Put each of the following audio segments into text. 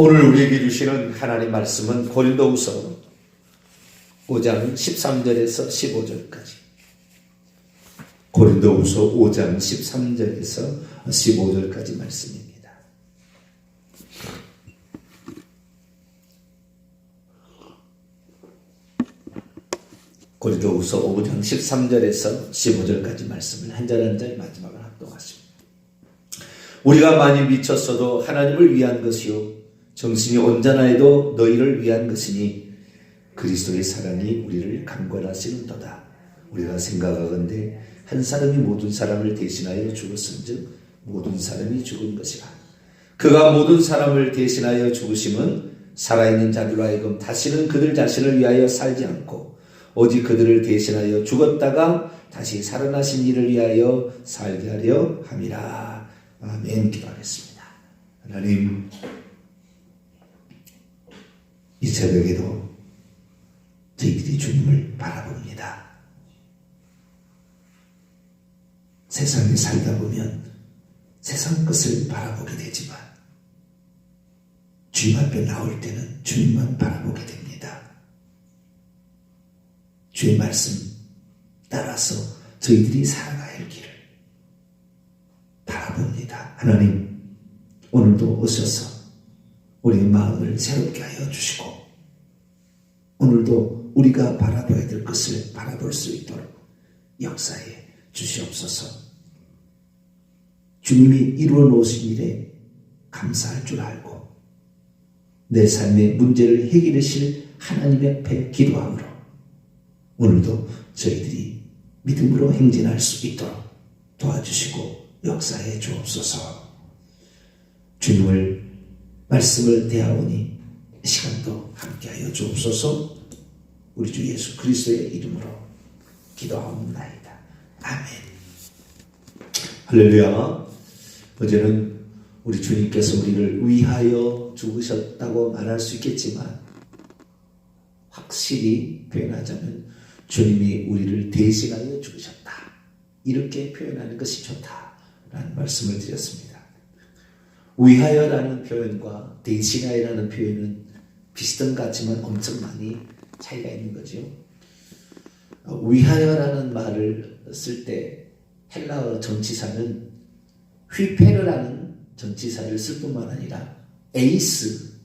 오늘 우리에게 주시는 하나님 말씀은 고린도후서 5장 13절에서 15절까지. 고린도후서 5장 13절에서 15절까지 말씀입니다. 고린도후서 5장 13절에서 15절까지 말씀을 한 절 한 절 마지막을 합독하십니다. 우리가 많이 미쳤어도 하나님을 위한 것이요 정신이 온전하여도 너희를 위한 것이니 그리스도의 사랑이 우리를 강권하시는도다. 우리가 생각하건대 한 사람이 모든 사람을 대신하여 죽었은즉 모든 사람이 죽은 것이라. 그가 모든 사람을 대신하여 죽으심은 살아있는 자들로 하여금 다시는 그들 자신을 위하여 살지 않고 오직 그들을 대신하여 죽었다가 다시 살아나신 이를 위하여 살게 하려 함이라. 아멘. 기도하겠습니다. 하나님, 이 새벽에도 저희들이 주님을 바라봅니다. 세상에 살다 보면 세상 것을 바라보게 되지만 주님 앞에 나올 때는 주님만 바라보게 됩니다. 주의 말씀 따라서 저희들이 살아가야 할 길을 바라봅니다. 하나님, 오늘도 오셔서 우리의 마음을 새롭게 하여 주시고 오늘도 우리가 바라봐야 될 것을 바라볼 수 있도록 역사해 주시옵소서. 주님이 이루어 놓으신 일에 감사할 줄 알고 내 삶의 문제를 해결하실 하나님 앞에 기도함으로 오늘도 저희들이 믿음으로 행진할 수 있도록 도와주시고 역사해 주옵소서. 주님을 말씀을 대하오니 시간도 함께하여 주옵소서. 우리 주 예수 그리스도의 이름으로 기도하옵나이다. 아멘. 할렐루야. 어제는 우리 주님께서 우리를 위하여 죽으셨다고 말할 수 있겠지만 확실히 표현하자면 주님이 우리를 대신하여 죽으셨다. 이렇게 표현하는 것이 좋다라는 말씀을 드렸습니다. 위하여라는 표현과 대신하여라는 표현은 비슷한 것 같지만 엄청 많이 차이가 있는 거죠. 위하여라는 말을 쓸 때 헬라어 전치사는 휘페르라는 전치사를 쓸 뿐만 아니라 에이스,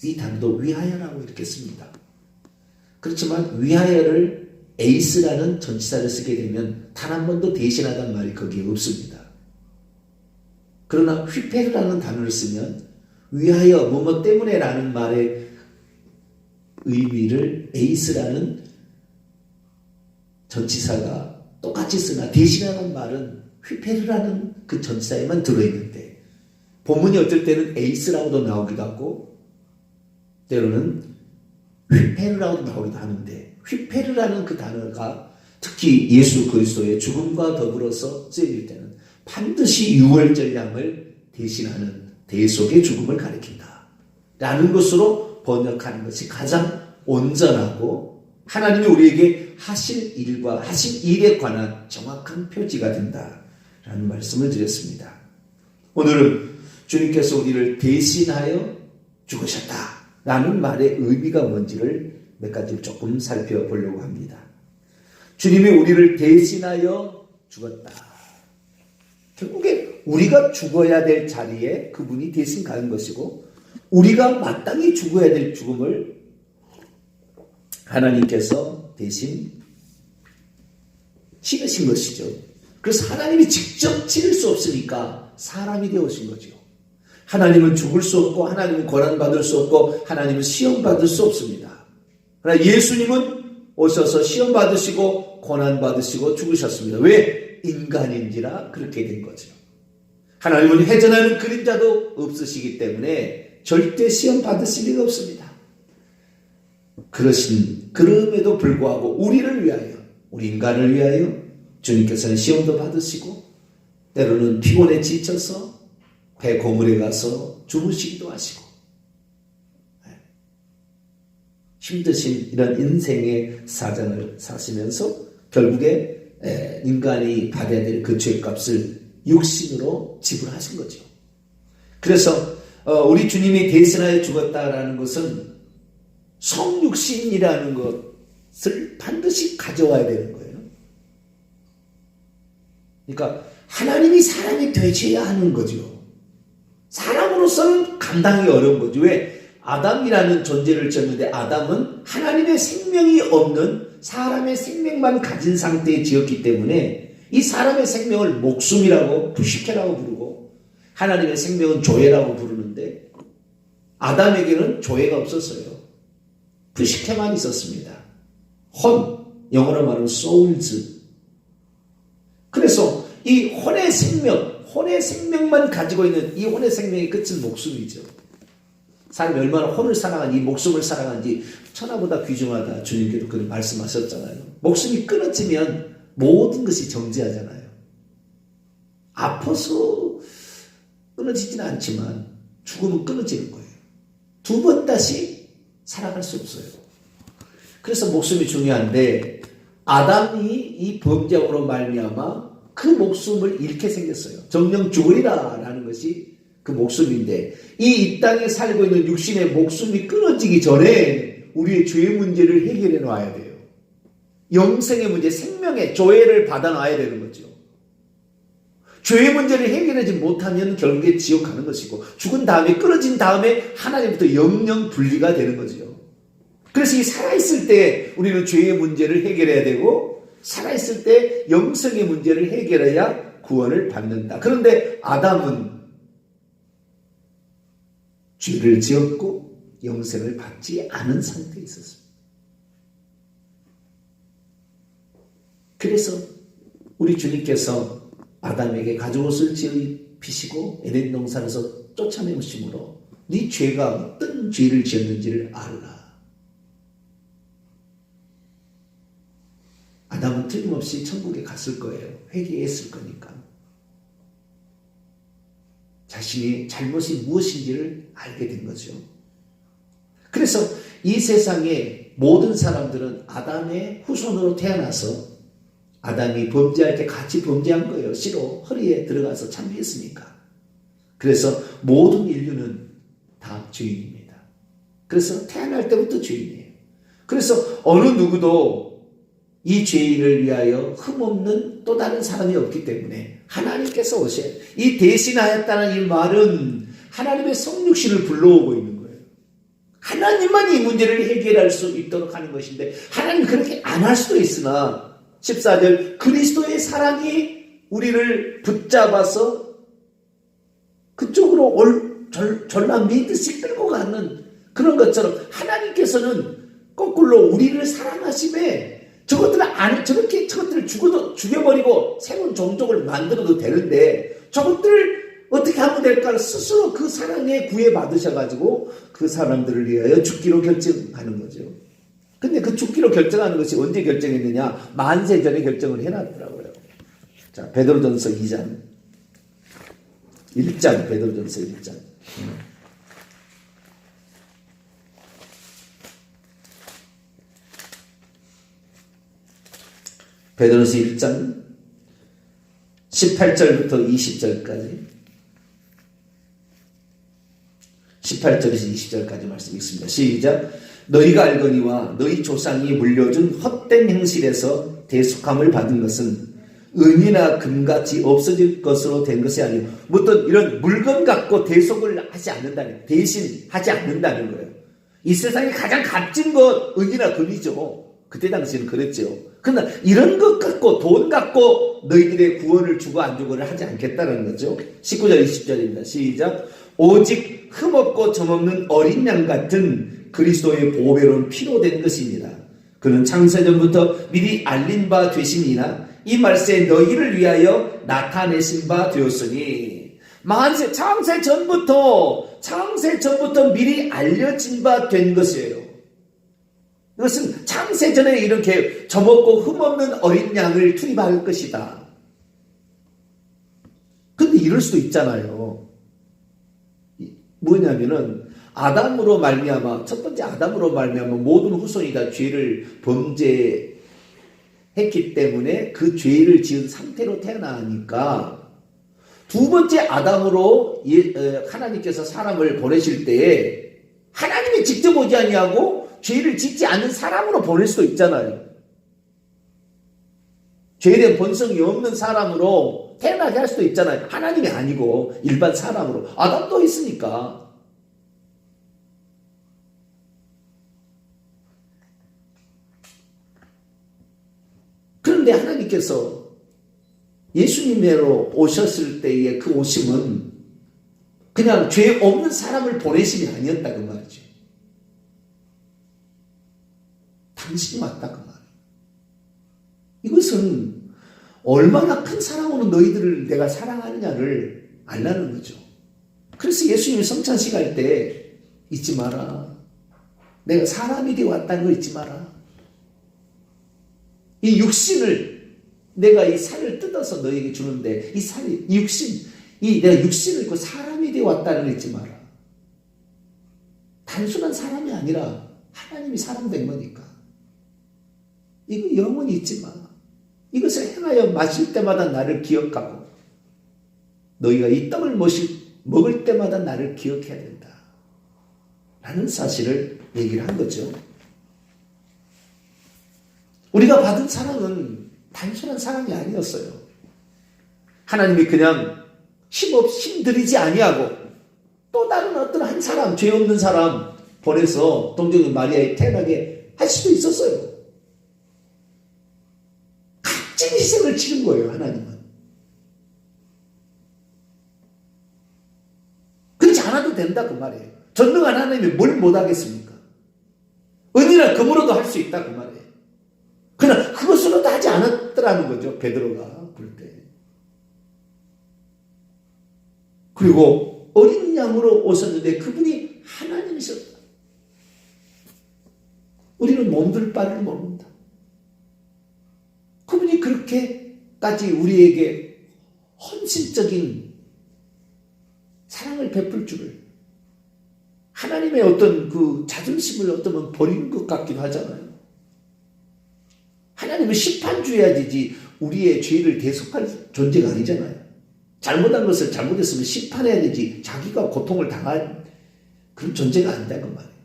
이 단어도 위하여라고 이렇게 씁니다. 그렇지만 위하여를 에이스라는 전치사를 쓰게 되면 단 한 번도 대신하다는 말이 거기에 없습니다. 그러나 휘페르라는 단어를 쓰면 위하여 뭐뭐 때문에 라는 말의 의미를 에이스라는 전치사가 똑같이 쓰나 대신하는 말은 휘페르라는 그 전치사에만 들어있는데 본문이 어떨 때는 에이스라고도 나오기도 하고 때로는 휘페르라고도 나오기도 하는데 휘페르라는 그 단어가 특히 예수 그리스도의 죽음과 더불어서 쓰여질 때는 반드시 유월절 양을 대신하는 대속의 죽음을 가리킨다 라는 것으로 번역하는 것이 가장 온전하고 하나님이 우리에게 하실 일과 하신 일에 관한 정확한 표지가 된다라는 말씀을 드렸습니다. 오늘은 주님께서 우리를 대신하여 죽으셨다라는 말의 의미가 뭔지를 몇 가지를 조금 살펴보려고 합니다. 주님이 우리를 대신하여 죽었다. 결국에 우리가 죽어야 될 자리에 그분이 대신 가는 것이고 우리가 마땅히 죽어야 될 죽음을 하나님께서 대신 치르신 것이죠. 그래서 하나님이 직접 치를 수 없으니까 사람이 되어오신 거죠. 하나님은 죽을 수 없고 하나님은 고난받을 수 없고 하나님은 시험받을 수 없습니다. 그러나 예수님은 오셔서 시험받으시고 고난받으시고 죽으셨습니다. 왜? 인간인지라 그렇게 된 거죠. 하나님은 회전하는 그림자도 없으시기 때문에 절대 시험 받으실 리가 없습니다. 그럼에도 불구하고 우리를 위하여, 우리 인간을 위하여 주님께서는 시험도 받으시고 때로는 피곤에 지쳐서 배 고물에 가서 주무시기도 하시고 힘드신 이런 인생의 사정을 사시면서 결국에 인간이 받아야 될 그 죄값을 육신으로 지불하신 거죠. 그래서 우리 주님이 대신하여 죽었다라는 것은 성육신이라는 것을 반드시 가져와야 되는 거예요. 그러니까 하나님이 사람이 되셔야 하는 거죠. 사람으로서는 감당이 어려운 거죠. 왜? 아담이라는 존재를 지었는데 아담은 하나님의 생명이 없는 사람의 생명만 가진 상태에 지었기 때문에 이 사람의 생명을 목숨이라고 부식해라고 부르고 하나님의 생명은 조회라고 부르는데 아담에게는 조회가 없었어요. 부식해만 있었습니다. 혼, 영어로 말하면 souls. 그래서 이 혼의 생명만 가지고 있는 이 혼의 생명의 끝은 목숨이죠. 사람이 얼마나 혼을 사랑하는지, 목숨을 사랑하는지 천하보다 귀중하다. 주님께도 그렇게 말씀하셨잖아요. 목숨이 끊어지면 모든 것이 정지하잖아요. 아파서 끊어지지는 않지만 죽으면 끊어지는 거예요. 두 번 다시 살아갈 수 없어요. 그래서 목숨이 중요한데 아담이 이 범죄로 말미암아 그 목숨을 잃게 생겼어요. 정령 죽으리라 라는 것이 그 목숨인데 이 땅에 살고 있는 육신의 목숨이 끊어지기 전에 우리의 죄의 문제를 해결해 놔야 돼요. 영생의 문제, 생명의 조회를 받아 놔야 되는 거죠. 죄의 문제를 해결하지 못하면 결국에 지옥 가는 것이고 죽은 다음에 끊어진 다음에 하나님부터 영영 분리가 되는 거죠. 그래서 이 살아있을 때 우리는 죄의 문제를 해결해야 되고 살아있을 때 영생의 문제를 해결해야 구원을 받는다. 그런데 아담은 죄를 지었고 영생을 받지 않은 상태에 있었습니다. 그래서 우리 주님께서 아담에게 가죽옷을 입히시고 에덴 동산에서 쫓아내으심으로 네 죄가 어떤 죄를 지었는지를 알라. 아담은 틀림없이 천국에 갔을 거예요. 회개했을 거니까. 자신이 잘못이 무엇인지를 알게 된 거죠. 그래서 이 세상의 모든 사람들은 아담의 후손으로 태어나서 아담이 범죄할 때 같이 범죄한 거예요. 씨로 허리에 들어가서 참배했으니까. 그래서 모든 인류는 다 죄인입니다. 그래서 태어날 때부터 죄인이에요. 그래서 어느 누구도 이 죄인을 위하여 흠없는 또 다른 사람이 없기 때문에 하나님께서 오셔야 돼요. 이 대신하였다는 이 말은 하나님의 성육신을 불러오고 있는 거예요. 하나님만 이 문제를 해결할 수 있도록 하는 것인데 하나님 그렇게 안 할 수도 있으나 14절 그리스도의 사랑이 우리를 붙잡아서 그쪽으로 전람 미듯이 끌고 가는 그런 것처럼 하나님께서는 거꾸로 우리를 사랑하심에 저것들을 죽여버리고 새로운 종족을 만들어도 되는데 저것들을 어떻게 하면 될까 스스로 그 사랑에 구애받으셔가지고 그 사람들을 위하여 죽기로 결정하는 거죠. 근데 그 죽기로 결정하는 것이 언제 결정했느냐? 만세 전에 결정을 해놨더라고요. 자, 베드로전서 2장 1장 베드로전서 1장 베드로서 1장 18절부터 20절까지 18절에서 20절까지 말씀 읽습니다. 시작. 너희가 알거니와 너희 조상이 물려준 헛된 행실에서 대속함을 받은 것은 은이나 금같이 없어질 것으로 된 것이 아니고 어떤 이런 물건 갖고 대속을 하지 않는다는 대신하지 않는다는 거예요. 이 세상에 가장 값진 것 은이나 금이죠. 그때 당시에는 그랬죠. 그러나 이런 것 갖고 돈 갖고 너희들의 구원을 주고 안 주고를 하지 않겠다는 거죠. 19절 20절입니다. 시작. 오직 흠없고 점없는 어린 양 같은 그리스도의 보배로운 피로 된 것입니다. 그는 창세전부터 미리 알린 바 되심이나 이 말세에 너희를 위하여 나타내신 바 되었으니 창세 전부터 미리 알려진 바 된 것이에요. 이것은 창세 전에 이렇게 점없고 흠없는 어린 양을 투입할 것이다. 근데 이럴 수도 있잖아요. 뭐냐면은 아담으로 말미암아 첫 번째 아담으로 말미암아 모든 후손이 다 죄를 범죄했기 때문에 그 죄를 지은 상태로 태어나니까 두 번째 아담으로 하나님께서 사람을 보내실 때에 하나님이 직접 오지 아니하고 죄를 짓지 않는 사람으로 보낼 수도 있잖아요. 죄에 대한 본성이 없는 사람으로 태어나게 할 수도 있잖아요. 하나님이 아니고 일반 사람으로. 아담도 있으니까. 그런데 하나님께서 예수님으로 오셨을 때의 그 오심은 그냥 죄 없는 사람을 보내심이 아니었다 그 말이죠. 당신이 맞다 그 말. 이것은 얼마나 큰 사랑으로 너희들을 내가 사랑하느냐를 알라는 거죠. 그래서 예수님이 성찬식 할 때 잊지 마라. 내가 사람이 되어 왔다는 거 잊지 마라. 이 육신을 내가 이 살을 뜯어서 너에게 주는데 이 살이 이 육신 내가 육신을 입고 사람이 되어 왔다는 걸 잊지 마라. 단순한 사람이 아니라 하나님이 사람 된 거니까. 이거 영원히 잊지 마. 이것을 행하여 마실 때마다 나를 기억하고 너희가 이 떡을 먹을 때마다 나를 기억해야 된다. 라는 사실을 얘기를 한 거죠. 우리가 받은 사랑은 단순한 사랑이 아니었어요. 하나님이 그냥 힘들이지 아니하고 또 다른 어떤 한 사람, 죄 없는 사람 보내서 동정녀 마리아에 태어나게 할 수도 있었어요. 값진 희생을 치른 거예요, 하나님은. 그렇지 않아도 된다 그 말이에요. 전능한 하나님이 뭘 못하겠습니까? 은이나 금으로도 할 수 있다 그 말이에요. 그러나 그것으로도 하지 않았더라는 거죠, 베드로가 볼 때. 그리고 어린 양으로 오셨는데 그분이 하나님이셨다. 우리는 몸둘 바를 모른다. 그분이 그렇게까지 우리에게 헌신적인 사랑을 베풀 줄을, 하나님의 어떤 그 자존심을 어쩌면 버린 것 같기도 하잖아요. 하나님은 심판주의야지 우리의 죄를 대속할 존재가 아니잖아요. 잘못한 것을 잘못했으면 심판해야 되지 자기가 고통을 당한 그런 존재가 아니다 그 말이에요.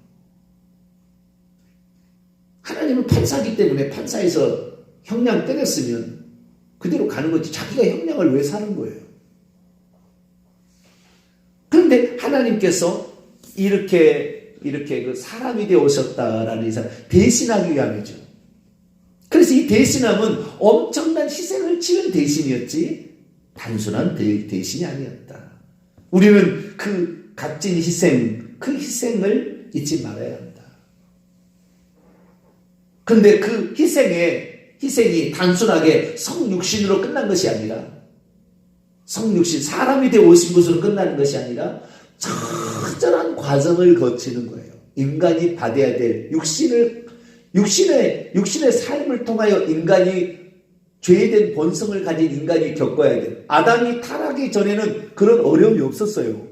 하나님은 판사이기 때문에 판사에서 형량 때렸으면 그대로 가는 거지 자기가 형량을 왜 사는 거예요. 그런데 하나님께서 이렇게 그 사람이 되어 오셨다라는 이상 대신하기 위함이죠. 그래서 이 대신함은 엄청난 희생을 치른 대신이었지 단순한 대신이 아니었다. 우리는 그 값진 희생, 그 희생을 잊지 말아야 한다. 그런데 그 희생이 단순하게 성육신으로 끝난 것이 아니라 성육신, 사람이 되어 오신 것으로 끝나는 것이 아니라 처절한 과정을 거치는 거예요. 인간이 받아야 될 육신의 삶을 통하여 인간이 죄된 본성을 가진 인간이 겪어야 돼. 아담이 타락하기 전에는 그런 어려움이 없었어요.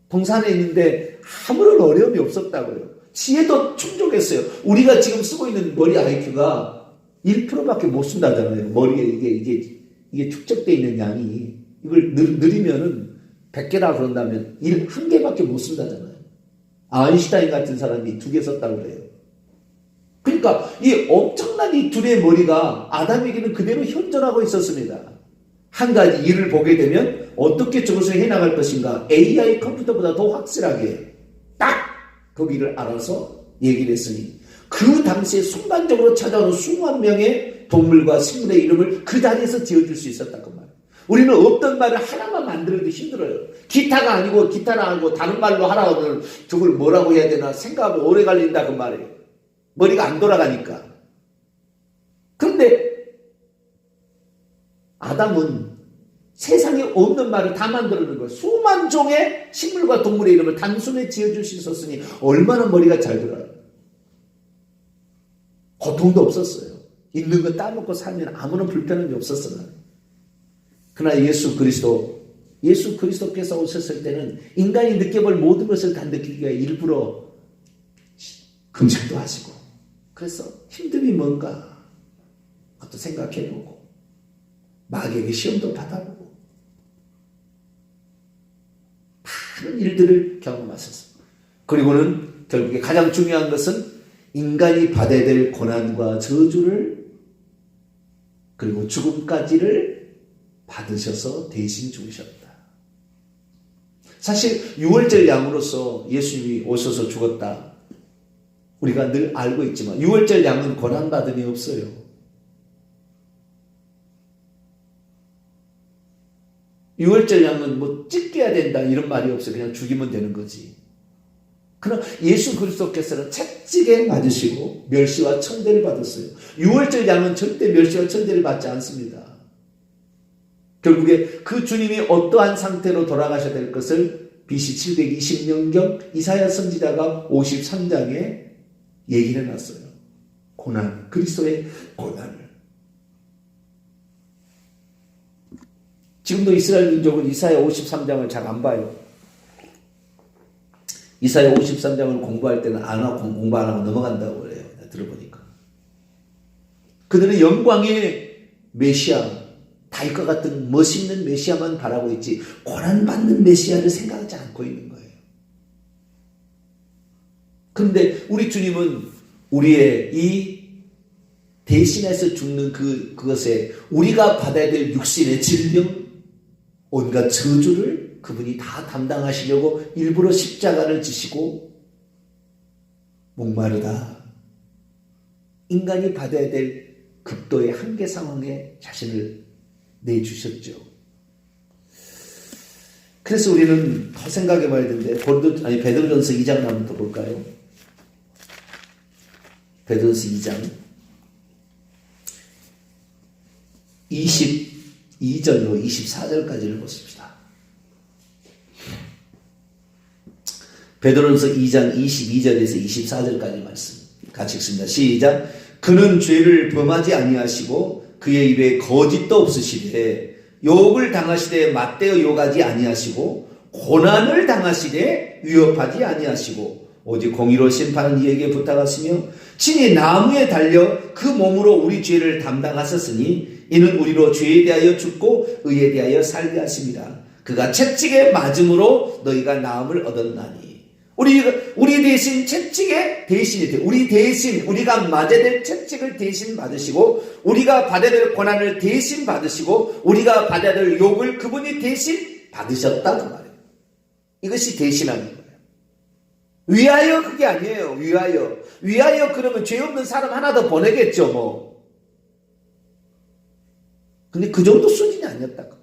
동산에 있는데 아무런 어려움이 없었다고요. 지혜도 충족했어요. 우리가 지금 쓰고 있는 머리 IQ가 1%밖에 못 쓴다잖아요. 머리에 이게 축적되어 있는 양이 이걸 느리면은 100개라 그런다면 1개밖에 못 쓴다잖아요. 아인슈타인 같은 사람이 2개 썼다고 그래요. 그러니까 이 엄청난 이 둘의 머리가 아담에게는 그대로 현존하고 있었습니다. 한 가지 일을 보게 되면 어떻게 저것을 해나갈 것인가 AI 컴퓨터보다 더 확실하게 딱 거기를 알아서 얘기를 했으니 그 당시에 순간적으로 찾아오는 수만 명의 동물과 식물의 이름을 그 자리에서 지어줄 수 있었다 그 말. 우리는 어떤 말을 하나만 만들어도 힘들어요. 기타가 아니고 기타라 하고 다른 말로 하라고 하면 저걸 뭐라고 해야 되나 생각하고 오래 걸린다 그 말이에요. 머리가 안 돌아가니까. 그런데 아담은 세상에 없는 말을 다 만들어낸 거예요. 수만 종의 식물과 동물의 이름을 단순히 지어줄 수 있었으니 얼마나 머리가 잘 돌아요. 고통도 없었어요. 있는 거 따먹고 살면 아무런 불편함이 없었어요. 그러나 예수 그리스도께서 오셨을 때는 인간이 느껴볼 모든 것을 다 느끼기 위해 일부러 금식도 하시고 그래서 힘듦이 뭔가 그것도 생각해보고 마귀에게 시험도 받아보고 일들을 경험하셨습니다. 그리고는 결국에 가장 중요한 것은 인간이 받아야 될 고난과 저주를 그리고 죽음까지를 받으셔서 대신 죽으셨다. 사실 유월절 양으로서 예수님이 오셔서 죽었다. 우리가 늘 알고 있지만 유월절 양은 고난받음이 없어요. 유월절 양은 뭐 찢겨야 된다 이런 말이 없어요. 그냥 죽이면 되는 거지. 그럼 예수 그리스도께서는 채찍에 맞으시고 멸시와 천대를 받았어요. 유월절 양은 절대 멸시와 천대를 받지 않습니다. 결국에 그 주님이 어떠한 상태로 돌아가셔야 될 것을 BC 720년경 이사야 선지자가 53장에 얘기를 해놨어요. 고난, 그리스도의 고난을. 지금도 이스라엘 민족은 이사야 53장을 잘 안 봐요. 이사야 53장을 공부할 때는 안 하고 공부 안 하고 넘어간다고 그래요. 들어보니까. 그들은 영광의 메시아, 다윗과 같은 멋있는 메시아만 바라고 있지 고난받는 메시아를 생각하지 않고 있는 거예요. 그런데 우리 주님은 우리의 이 대신해서 죽는 그것에 우리가 받아야 될 육신의 질병, 온갖 저주를 그분이 다 담당하시려고 일부러 십자가를 지시고 목마르다. 인간이 받아야 될 극도의 한계 상황에 자신을 내주셨죠. 그래서 우리는 더 생각해 봐야 되는데 베드로전서 2장 한번 더 볼까요? 베드로전서 2장 22절로 24절까지를 보십시다. 베드로전서 2장 22절에서 24절까지 말씀 같이 읽습니다. 시작. 그는 죄를 범하지 아니하시고 그의 입에 거짓도 없으시되 욕을 당하시되 맞대어 욕하지 아니하시고 고난을 당하시되 위협하지 아니하시고 오직 공의로 심판하는 이에게 부탁하시며 친히 나무에 달려 그 몸으로 우리 죄를 담당하셨으니 이는 우리로 죄에 대하여 죽고 의에 대하여 살게 하십니다. 그가 채찍에 맞음으로 너희가 나음을 얻었나니. 우리 대신 채찍의 대신이 돼. 우리 대신 우리가 맞아야 될 채찍을 대신 받으시고 우리가 받아야 될 고난을 대신 받으시고 우리가 받아야 될 욕을 그분이 대신 받으셨다 그 말이에요. 이것이 대신하는 거예요. 위하여 그게 아니에요. 위하여 그러면 죄 없는 사람 하나 더 보내겠죠 뭐. 근데 그 정도 수준이 아니었다고.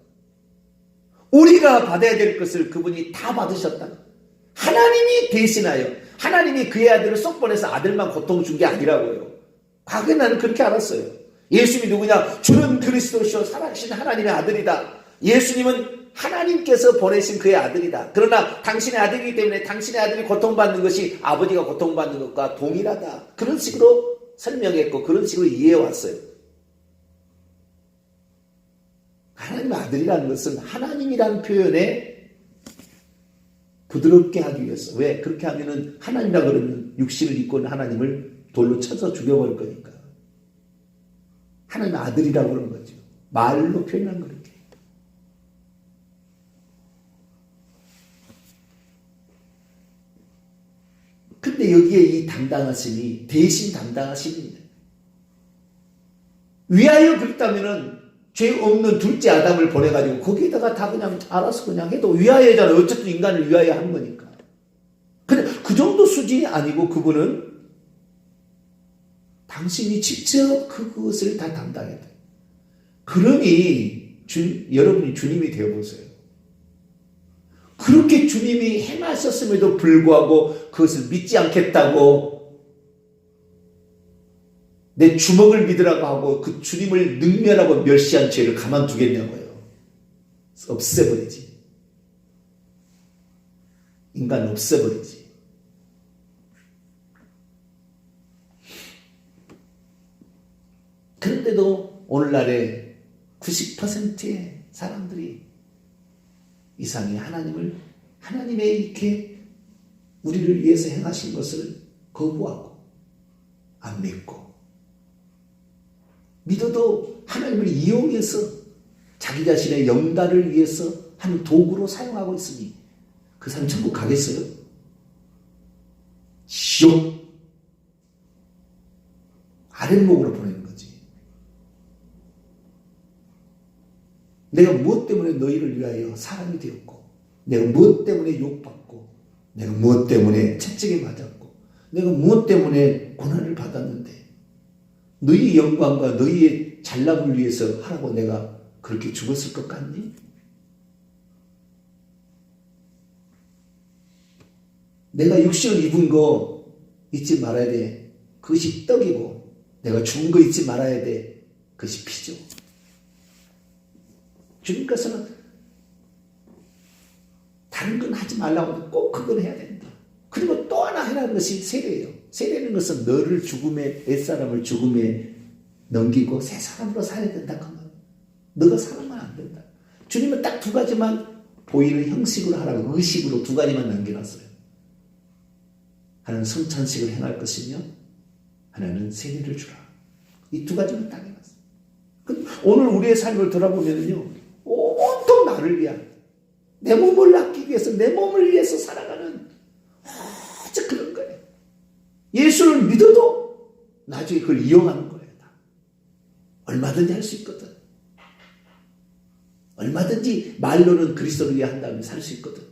우리가 받아야 될 것을 그분이 다 받으셨다고. 하나님이 대신하여 하나님이 그의 아들을 쏙 보내서 아들만 고통 준 게 아니라고요. 과거에 나는 그렇게 알았어요. 예수님이 누구냐? 주는 그리스도시요 살아계신 하나님의 아들이다. 예수님은 하나님께서 보내신 그의 아들이다. 그러나 당신의 아들이기 때문에 당신의 아들이 고통받는 것이 아버지가 고통받는 것과 동일하다. 그런 식으로 설명했고 그런 식으로 이해해왔어요. 하나님의 아들이라는 것은 하나님이라는 표현에 부드럽게 하기 위해서. 왜? 그렇게 하면은 하나님이라 그러면 육신을 입고 있는 하나님을 돌로 쳐서 죽여버릴 거니까. 하나님의 아들이라고 그러는 거죠. 말로 표현한 그렇게. 근데 여기에 이 담당하심이 대신 담당하심입니다. 위하여 그랬다면은 죄 없는 둘째 아담을 보내가지고 거기에다가 다 그냥 알아서 그냥 해도 위하여잖아요. 어쨌든 인간을 위하여 하는 거니까. 근데 그 정도 수준이 아니고 그분은 당신이 직접 그것을 다 담당해야 돼요. 그러니 여러분이 주님이 되어보세요. 그렇게 주님이 행하셨음에도 불구하고 그것을 믿지 않겠다고 내 주먹을 믿으라고 하고 그 주님을 능멸하고 멸시한 죄를 가만두겠냐고요. 없애버리지. 인간은 없애버리지. 그런데도 오늘날에 90%의 사람들이 이상의 하나님의 이렇게 우리를 위해서 행하신 것을 거부하고 안 믿고 믿어도 하나님을 이용해서 자기 자신의 영달을 위해서 하는 도구로 사용하고 있으니 그 사람 천국 가겠어요? 지옥 아랫목으로 보내는 거지. 내가 무엇 때문에 너희를 위하여 사람이 되었고, 내가 무엇 때문에 욕받고, 내가 무엇 때문에 채찍에 맞았고, 내가 무엇 때문에 고난을 받았는데 너희의 영광과 너희의 잘남을 위해서 하라고 내가 그렇게 죽었을 것 같니? 내가 육신을 입은 거 잊지 말아야 돼. 그것이 떡이고 내가 죽은 거 잊지 말아야 돼. 그것이 피죠. 주님께서는 다른 건 하지 말라고 해도 꼭 그건 해야 된다. 그리고 또 하나 해라는 것이 세례예요. 세례는 것은 너를 죽음에, 옛사람을 죽음에 넘기고 새 사람으로 살아야 된다. 그러면 너가 살아면 안 된다. 주님은 딱 두 가지만 보이는 형식으로 하라고, 의식으로 두 가지만 남겨놨어요. 하나는 성찬식을 행할 것이며 하나는 세례를 주라. 이 두 가지만 딱 해놨어요. 오늘 우리의 삶을 돌아보면요, 온통 나를 위한, 내 몸을 아끼기 위해서, 내 몸을 위해서 살아가는 오직 그런 거예요. 예수를 믿어도 나중에 그걸 이용하는 거예요. 다. 얼마든지 할 수 있거든. 얼마든지 말로는 그리스도를 위해 한다면 살 수 있거든.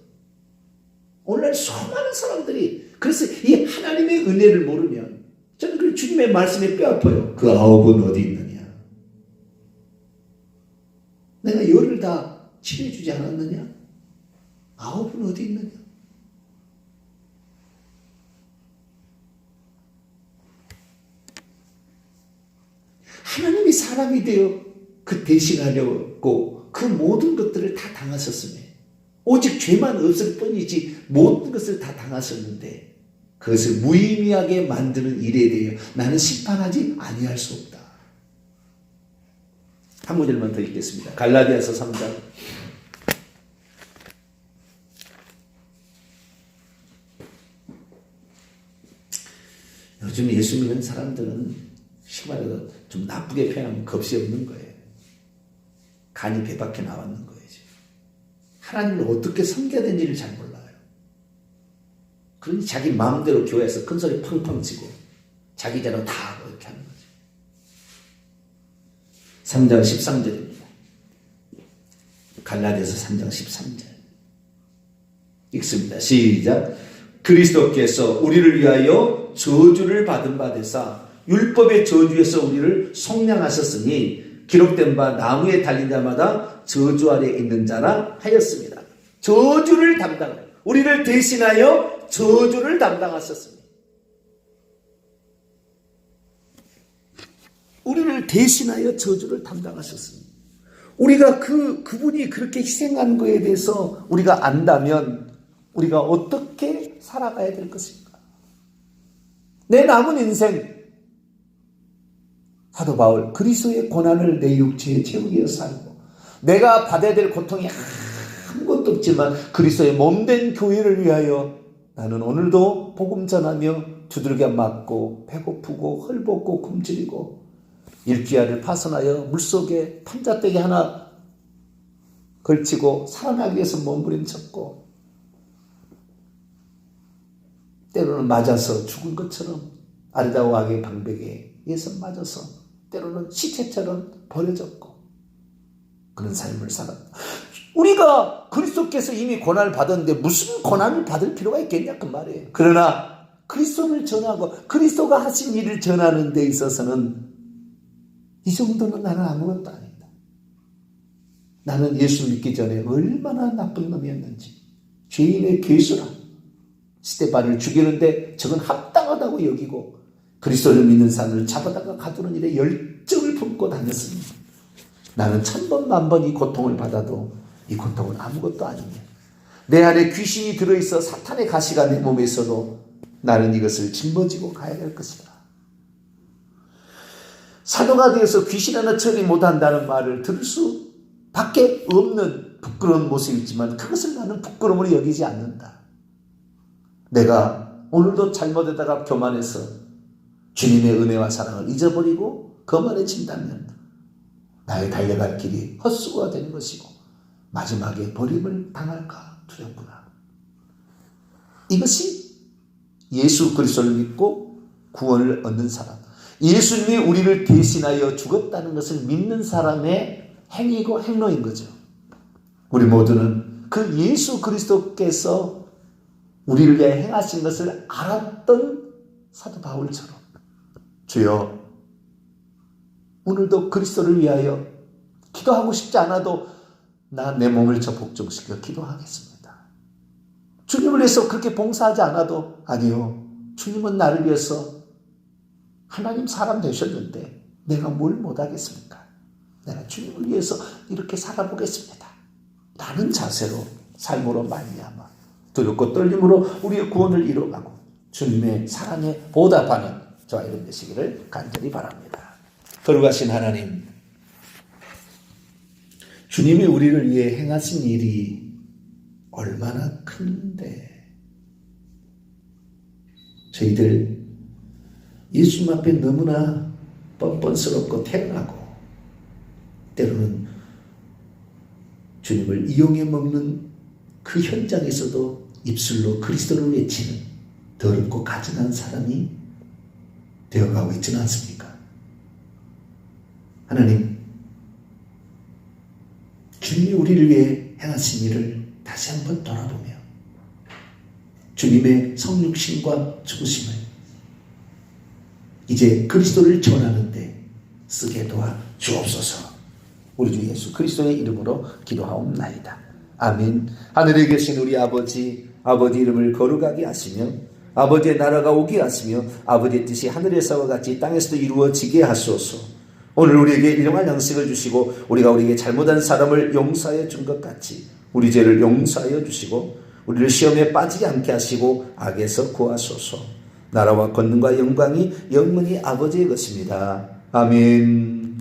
오늘날 수많은 사람들이 그래서 이 하나님의 은혜를 모르면 저는 그 주님의 말씀에 뼈아파요. 그 아홉은 어디 있느냐? 내가 열을 다 치료해주지 않았느냐? 아홉은 어디 있느냐? 하나님이 사람이 되어 그 대신하려고 그 모든 것들을 다 당하셨으며 오직 죄만 없을 뿐이지 모든 것을 다 당하셨는데 그것을 무의미하게 만드는 일에 대해 나는 심판하지 아니할 수 없다. 한 구절만 더 읽겠습니다. 갈라디아서 3장. 요즘 예수 믿는 사람들은 심하게도 좀 나쁘게 표현하면 겁이 없는 거예요. 간이 배 밖에 나왔는 거예요. 하나님을 어떻게 섬겨야 되는지를 잘 몰라요. 그러니 자기 마음대로 교회에서 큰소리 팡팡 치고 자기대로 다 하고 이렇게 하는 거죠. 3장 13절입니다. 갈라디아서 3장 13절 읽습니다. 시작. 그리스도께서 우리를 위하여 저주를 받은 바 되사 율법의 저주에서 우리를 속량하셨으니 기록된 바 나무에 달린 자마다 저주 아래 있는 자라 하였습니다. 저주를 담당하여 우리를 대신하여 저주를 담당하셨습니다. 우리를 대신하여 저주를 담당하셨습니다. 우리가 그분이 그렇게 희생한 거에 대해서 우리가 안다면 우리가 어떻게 살아가야 될 것인가? 내 남은 인생 사도 바울 그리스도의 고난을 내 육체에 채우기 위해서 살고 내가 받아야 될 고통이 아무것도 없지만 그리스도의 몸된 교회를 위하여 나는 오늘도 복음 전하며 두들겨 맞고 배고프고 헐벗고 굶주리고 일귀야를 파손하여 물속에 판자떼기 하나 걸치고 살아나기 위해서 몸부림쳤고 때로는 맞아서 죽은 것처럼 아리다우하게 방백에 예선 맞아서 때로는 시체처럼 버려졌고 그런 삶을 살았다. 우리가 그리스도께서 이미 고난을 받았는데 무슨 고난을 받을 필요가 있겠냐 그 말이에요. 그러나 그리스도를 전하고 그리스도가 하신 일을 전하는 데 있어서는 이 정도는 나는 아무것도 아니다. 나는 예수 믿기 전에 얼마나 나쁜 놈이었는지 죄인의 괴수라 스데반을 죽이는데 저건 합당하다고 여기고 그리스도를 믿는 사람을 잡아다가 가두는 일에 열정을 품고 다녔습니다. 나는 1000번 만번 이 고통을 받아도 이 고통은 아무것도 아니냐. 내 안에 귀신이 들어있어 사탄의 가시가 내 몸에 있어도 나는 이것을 짊어지고 가야 될 것이다. 사도가 되어서 귀신 하나 처리 못한다는 말을 들을 수밖에 없는 부끄러운 모습이지만 그것을 나는 부끄러움으로 여기지 않는다. 내가 오늘도 잘못에다가 교만해서 주님의 은혜와 사랑을 잊어버리고 거만해진다면 나의 달려갈 길이 헛수고가 되는 것이고 마지막에 버림을 당할까 두렵구나. 이것이 예수 그리스도를 믿고 구원을 얻는 사람, 예수님이 우리를 대신하여 죽었다는 것을 믿는 사람의 행위고 행로인 거죠. 우리 모두는 그 예수 그리스도께서 우리를 위해 행하신 것을 알았던 사도 바울처럼, 주여 오늘도 그리스도를 위하여 기도하고 싶지 않아도 나 내 몸을 저 복종시켜 기도하겠습니다. 주님을 위해서 그렇게 봉사하지 않아도, 아니요, 주님은 나를 위해서 하나님 사람 되셨는데 내가 뭘 못하겠습니까? 내가 주님을 위해서 이렇게 살아보겠습니다 라는 자세로 삶으로 말미암아 두렵고 떨림으로 우리의 구원을 이뤄가고 주님의 사랑에 보답하는 저와 여러분 되시기를 간절히 바랍니다. 거룩하신 하나님, 주님이 우리를 위해 행하신 일이 얼마나 큰데 저희들 예수님 앞에 너무나 뻔뻔스럽고 태어나고 때로는 주님을 이용해 먹는 그 현장에서도 입술로 그리스도를 외치는 더럽고 가증한 사람이 되어가고 있지는 않습니까? 하나님, 주님이 우리를 위해 행하신 일을 다시 한번 돌아보며 주님의 성육신과 죽으심을 이제 그리스도를 전하는데 쓰게 도와 주옵소서. 우리 주 예수 그리스도의 이름으로 기도하옵나이다. 아멘. 하늘에 계신 우리 아버지, 아버지 이름을 거룩하게 하시며 아버지의 나라가 오게 하시며 아버지의 뜻이 하늘에서와 같이 땅에서도 이루어지게 하소서. 오늘 우리에게 일용할 양식을 주시고 우리가 우리에게 잘못한 사람을 용서하여 준 것 같이 우리 죄를 용서하여 주시고 우리를 시험에 빠지지 않게 하시고 악에서 구하소서. 나라와 권능과 영광이 영원히 아버지의 것입니다. 아멘.